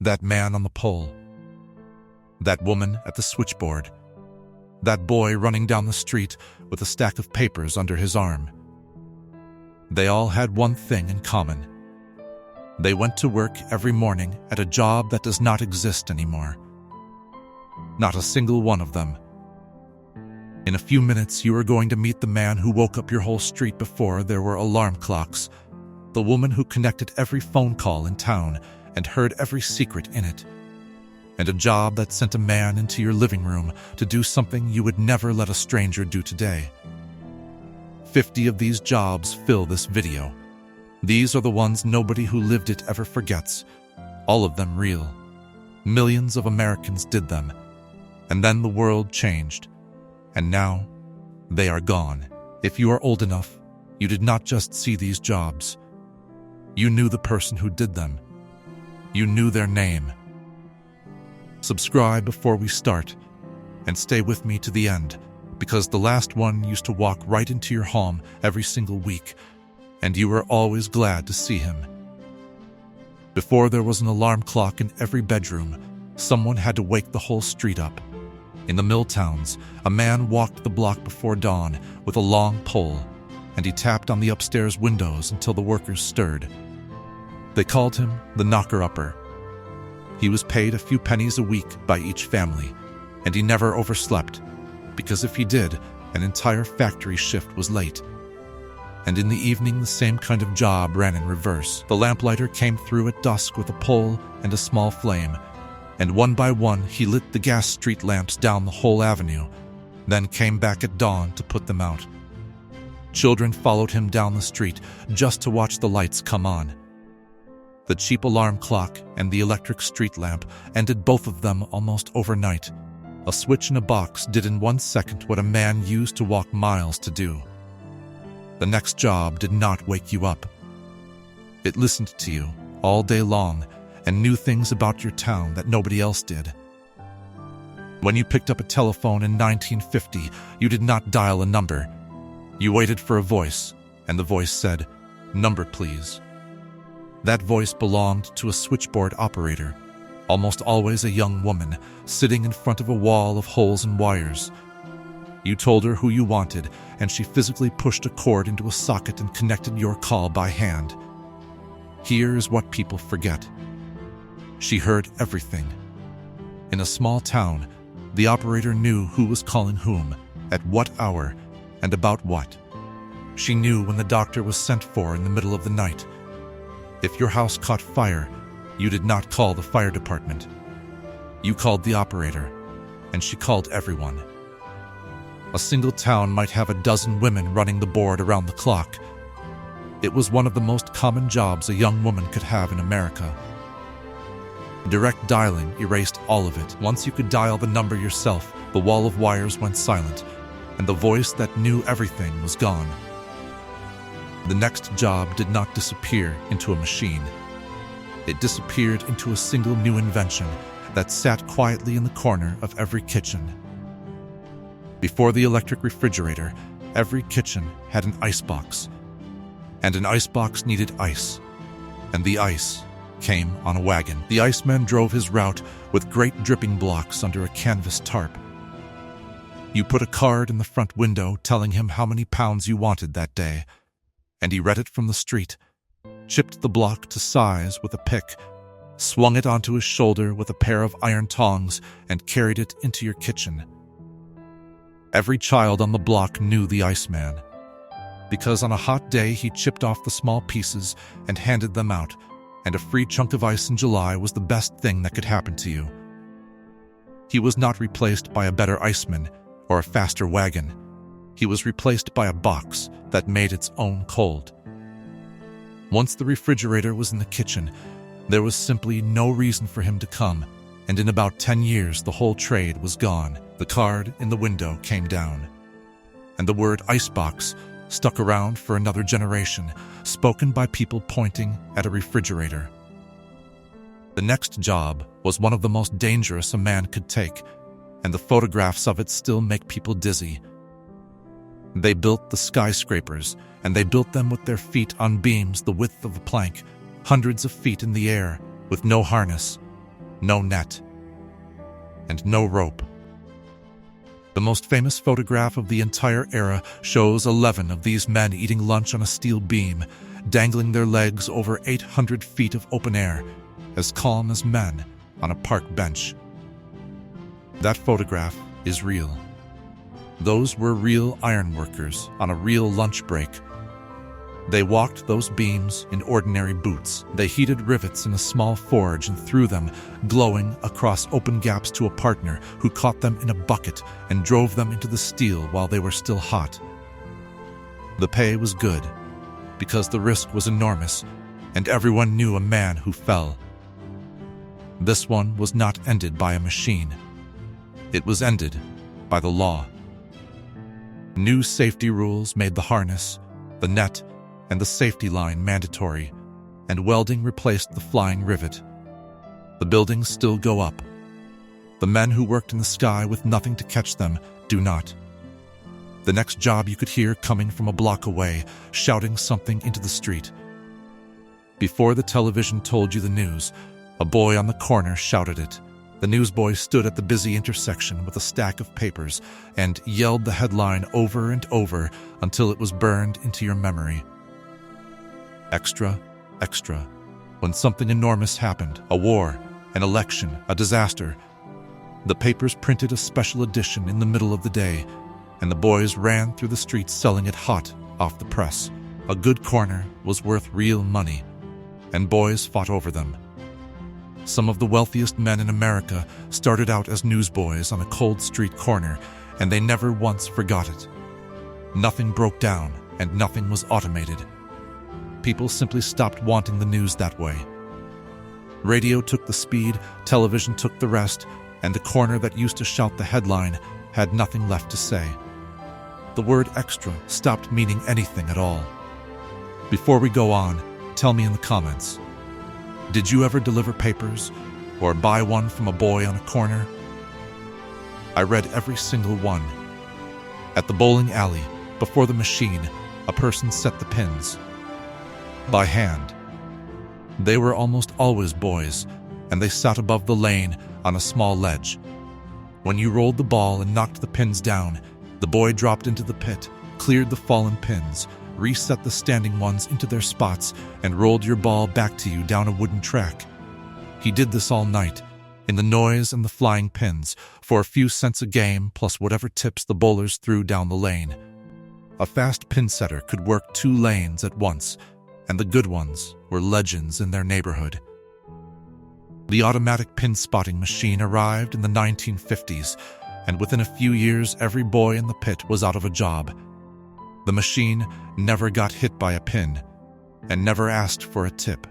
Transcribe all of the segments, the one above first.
That man on the pole. That woman at the switchboard. That boy running down the street with a stack of papers under his arm. They all had one thing in common. They went to work every morning at a job that does not exist anymore. Not a single one of them. In a few minutes, you are going to meet the man who woke up your whole street before there were alarm clocks, the woman who connected every phone call in town and heard every secret in it, and a job that sent a man into your living room to do something you would never let a stranger do today. 50 of these jobs fill this video. These are the ones nobody who lived it ever forgets, all of them real. Millions of Americans did them, and then the world changed, and now they are gone. If you are old enough, you did not just see these jobs. You knew the person who did them. You knew their name. Subscribe before we start, and stay with me to the end, because the last one used to walk right into your home every single week, and you were always glad to see him. Before there was an alarm clock in every bedroom, someone had to wake the whole street up. In the mill towns, a man walked the block before dawn with a long pole, and he tapped on the upstairs windows until the workers stirred. They called him the knocker-upper. He was paid a few pennies a week by each family, and he never overslept, because if he did, an entire factory shift was late. And in the evening, the same kind of job ran in reverse. The lamplighter came through at dusk with a pole and a small flame, and one by one he lit the gas street lamps down the whole avenue, then came back at dawn to put them out. Children followed him down the street just to watch the lights come on. The cheap alarm clock and the electric street lamp ended both of them almost overnight. A switch in a box did in 1 second what a man used to walk miles to do. The next job did not wake you up. It listened to you all day long and knew things about your town that nobody else did. When you picked up a telephone in 1950, you did not dial a number. You waited for a voice, and the voice said, "Number, please." That voice belonged to a switchboard operator, almost always a young woman, sitting in front of a wall of holes and wires. You told her who you wanted, and she physically pushed a cord into a socket and connected your call by hand. Here is what people forget. She heard everything. In a small town, the operator knew who was calling whom, at what hour, and about what. She knew when the doctor was sent for in the middle of the night. If your house caught fire, you did not call the fire department. You called the operator, and she called everyone. A single town might have a dozen women running the board around the clock. It was one of the most common jobs a young woman could have in America. Direct dialing erased all of it. Once you could dial the number yourself, the wall of wires went silent, and the voice that knew everything was gone. The next job did not disappear into a machine. It disappeared into a single new invention that sat quietly in the corner of every kitchen. Before the electric refrigerator, every kitchen had an icebox, and an icebox needed ice, and the ice came on a wagon. The iceman drove his route with great dripping blocks under a canvas tarp. You put a card in the front window telling him how many pounds you wanted that day, and he read it from the street, chipped the block to size with a pick, swung it onto his shoulder with a pair of iron tongs, and carried it into your kitchen. Every child on the block knew the iceman, because on a hot day he chipped off the small pieces and handed them out, and a free chunk of ice in July was the best thing that could happen to you. He was not replaced by a better iceman or a faster wagon. He was replaced by a box that made its own cold. Once the refrigerator was in the kitchen, there was simply no reason for him to come, and in about 10 years the whole trade was gone. The card in the window came down, and the word icebox stuck around for another generation, spoken by people pointing at a refrigerator. The next job was one of the most dangerous a man could take, and the photographs of it still make people dizzy. They built the skyscrapers, and they built them with their feet on beams the width of a plank, hundreds of feet in the air, with no harness, no net, and no rope. The most famous photograph of the entire era shows 11 of these men eating lunch on a steel beam, dangling their legs over 800 feet of open air, as calm as men on a park bench. That photograph is real. Those were real ironworkers on a real lunch break. They walked those beams in ordinary boots. They heated rivets in a small forge and threw them, glowing, across open gaps to a partner who caught them in a bucket and drove them into the steel while they were still hot. The pay was good, because the risk was enormous, and everyone knew a man who fell. This one was not ended by a machine. It was ended by the law. New safety rules made the harness, the net, and the safety line mandatory, and welding replaced the flying rivet. The buildings still go up. The men who worked in the sky with nothing to catch them do not. The next job you could hear coming from a block away, shouting something into the street. Before the television told you the news, a boy on the corner shouted it. The newsboy stood at the busy intersection with a stack of papers and yelled the headline over and over until it was burned into your memory. Extra, extra. When something enormous happened, a war, an election, a disaster, the papers printed a special edition in the middle of the day, and the boys ran through the streets selling it hot off the press. A good corner was worth real money, and boys fought over them. Some of the wealthiest men in America started out as newsboys on a cold street corner, and they never once forgot it. Nothing broke down, and nothing was automated. People simply stopped wanting the news that way. Radio took the speed, television took the rest, and the corner that used to shout the headline had nothing left to say. The word extra stopped meaning anything at all. Before we go on, tell me in the comments, did you ever deliver papers or buy one from a boy on a corner? I read every single one. At the bowling alley, before the machine, a person set the pins. By hand. They were almost always boys, and they sat above the lane on a small ledge. When you rolled the ball and knocked the pins down, the boy dropped into the pit, cleared the fallen pins, reset the standing ones into their spots, and rolled your ball back to you down a wooden track. He did this all night, in the noise and the flying pins, for a few cents a game plus whatever tips the bowlers threw down the lane. A fast pinsetter could work 2 lanes at once, and the good ones were legends in their neighborhood. The automatic pin spotting machine arrived in the 1950s, and within a few years every boy in the pit was out of a job. The machine never got hit by a pin, and never asked for a tip.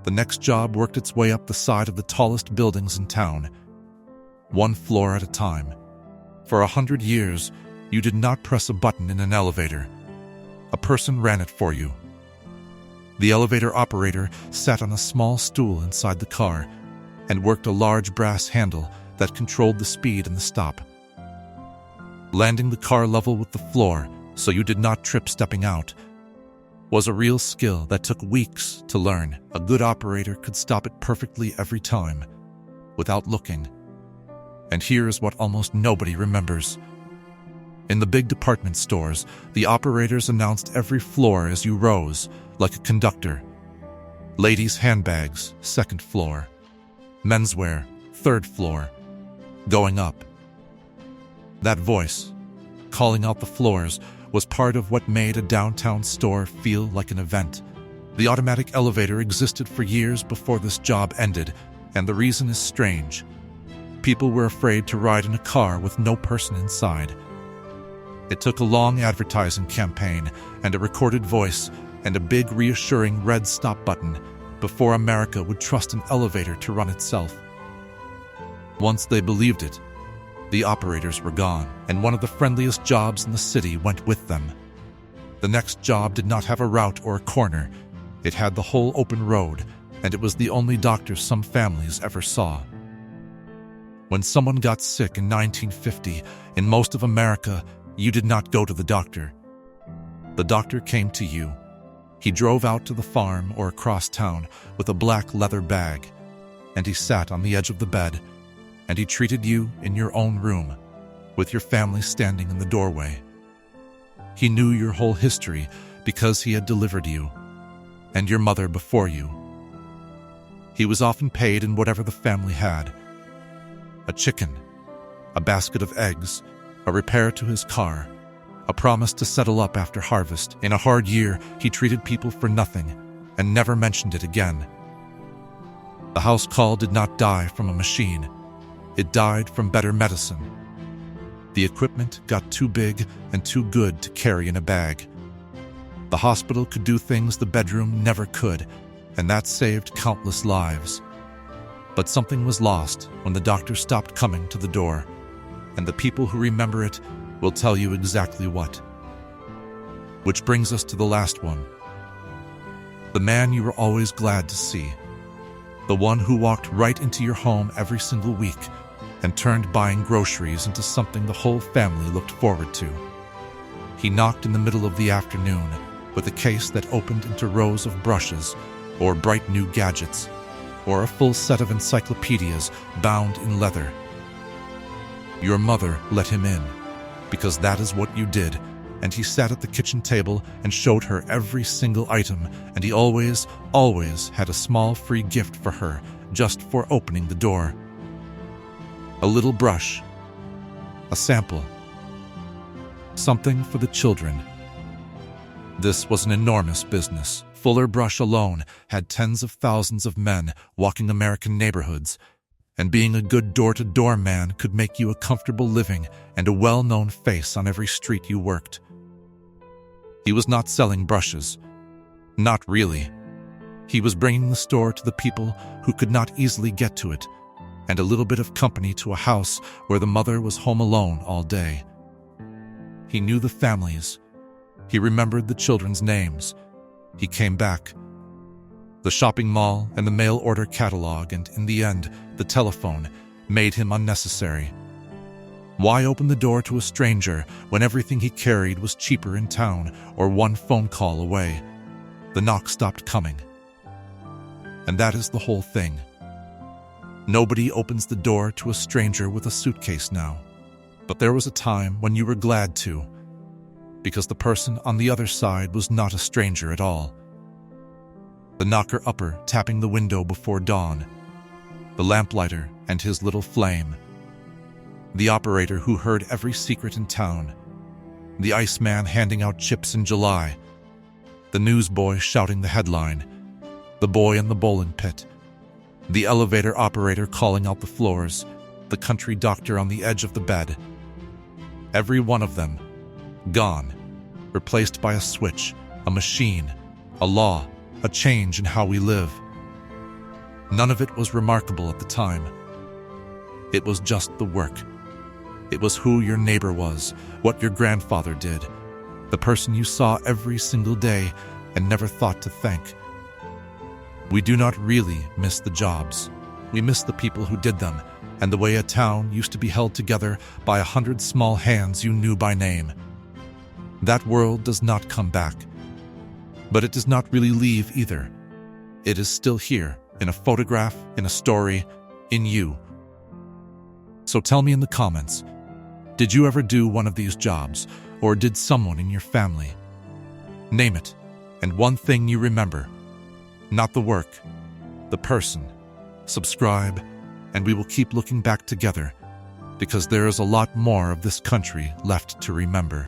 The next job worked its way up the side of the tallest buildings in town, 1 floor at a time. For 100 years, you did not press a button in an elevator. A person ran it for you. The elevator operator sat on a small stool inside the car and worked a large brass handle that controlled the speed and the stop. Landing the car level with the floor so you did not trip stepping out was a real skill that took weeks to learn. A good operator could stop it perfectly every time, without looking. And here is what almost nobody remembers. In the big department stores, the operators announced every floor as you rose, like a conductor. Ladies' handbags, 2nd floor. Menswear, 3rd floor. Going up. That voice, calling out the floors, was part of what made a downtown store feel like an event. The automatic elevator existed for years before this job ended, and the reason is strange. People were afraid to ride in a car with no person inside. It took a long advertising campaign and a recorded voice and a big reassuring red stop button before America would trust an elevator to run itself. Once they believed it, the operators were gone, and one of the friendliest jobs in the city went with them. The next job did not have a route or a corner. It had the whole open road, and it was the only doctor some families ever saw. When someone got sick in 1950, in most of America, you did not go to the doctor. The doctor came to you. He drove out to the farm or across town with a black leather bag. and he sat on the edge of the bed, and he treated you in your own room, with your family standing in the doorway. He knew your whole history because he had delivered you, and your mother before you. He was often paid in whatever the family had: a chicken, a basket of eggs, a repair to his car, a promise to settle up after harvest. In a hard year, he treated people for nothing and never mentioned it again. The house call did not die from a machine. It died from better medicine. The equipment got too big and too good to carry in a bag. The hospital could do things the bedroom never could, and that saved countless lives. But something was lost when the doctor stopped coming to the door, and the people who remember it will tell you exactly what. Which brings us to the last one. The man you were always glad to see. The one who walked right into your home every single week and turned buying groceries into something the whole family looked forward to. He knocked in the middle of the afternoon with a case that opened into rows of brushes or bright new gadgets, or a full set of encyclopedias bound in leather. Your mother let him in, because that is what you did, and he sat at the kitchen table and showed her every single item, and he always had a small free gift for her just for opening the door. A little brush, a sample, something for the children. This was an enormous business. Fuller Brush alone had tens of thousands of men walking American neighborhoods, and being a good door-to-door man could make you a comfortable living and a well-known face on every street you worked. He was not selling brushes. Not really. He was bringing the store to the people who could not easily get to it, and a little bit of company to a house where the mother was home alone all day. He knew the families. He remembered the children's names. He came back. The shopping mall and the mail order catalog, and in the end, the telephone, made him unnecessary. Why open the door to a stranger when everything he carried was cheaper in town or one phone call away? The knock stopped coming. And that is the whole thing. Nobody opens the door to a stranger with a suitcase now. But there was a time when you were glad to, because the person on the other side was not a stranger at all. The knocker-upper tapping the window before dawn, the lamplighter and his little flame, the operator who heard every secret in town, the iceman handing out chips in July, the newsboy shouting the headline, the boy in the bowling pit, the elevator operator calling out the floors, the country doctor on the edge of the bed. Every one of them, gone, replaced by a switch, a machine, a law, a change in how we live. None of it was remarkable at the time. It was just the work. It was who your neighbor was, what your grandfather did, the person you saw every single day and never thought to thank. We do not really miss the jobs. We miss the people who did them, and the way a town used to be held together by 100 small hands you knew by name. That world does not come back. But it does not really leave either. It is still here, in a photograph, in a story, in you. So tell me in the comments, did you ever do one of these jobs, or did someone in your family? Name it, and one thing you remember. Not the work, the person. Subscribe, and we will keep looking back together, because there is a lot more of this country left to remember.